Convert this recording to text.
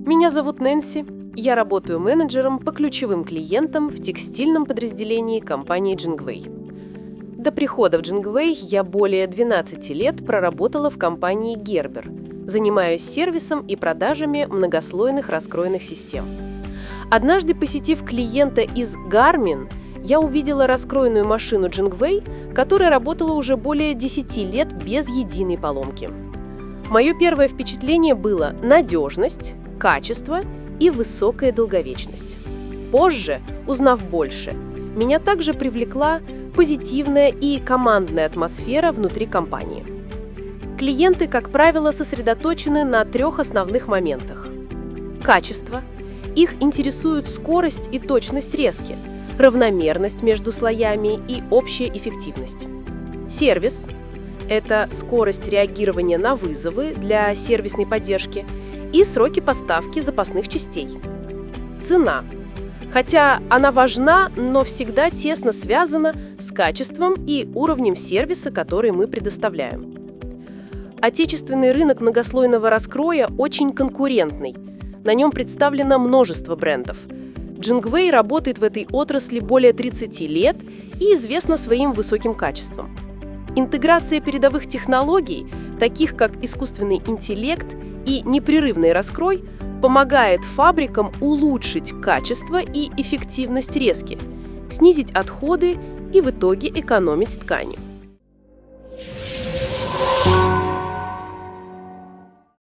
Меня зовут Нэнси. Я работаю менеджером по ключевым клиентам в текстильном подразделении компании Jingwei. До прихода в Jingwei я более 12 лет проработала в компании Gerber, занимаюсь сервисом и продажами многослойных раскроенных систем. Однажды, посетив клиента из Garmin, я увидела раскроенную машину Jingwei, которая работала уже более 10 лет без единой поломки. Мое первое впечатление было надежность, качество и высокая долговечность. Позже, узнав больше, меня также привлекла позитивная и командная атмосфера внутри компании. Клиенты, как правило, сосредоточены на 3 основных моментах. Качество. Их интересует скорость и точность резки, равномерность между слоями и общая эффективность. Сервис – это скорость реагирования на вызовы для сервисной поддержки и сроки поставки запасных частей. Цена. Хотя она важна, но всегда тесно связана с качеством и уровнем сервиса, который мы предоставляем. Отечественный рынок многослойного раскроя очень конкурентный. На нем представлено множество брендов. Jingwei работает в этой отрасли более 30 лет и известна своим высоким качеством. Интеграция передовых технологий, таких как искусственный интеллект и непрерывный раскрой, помогает фабрикам улучшить качество и эффективность резки, снизить отходы и в итоге экономить ткани.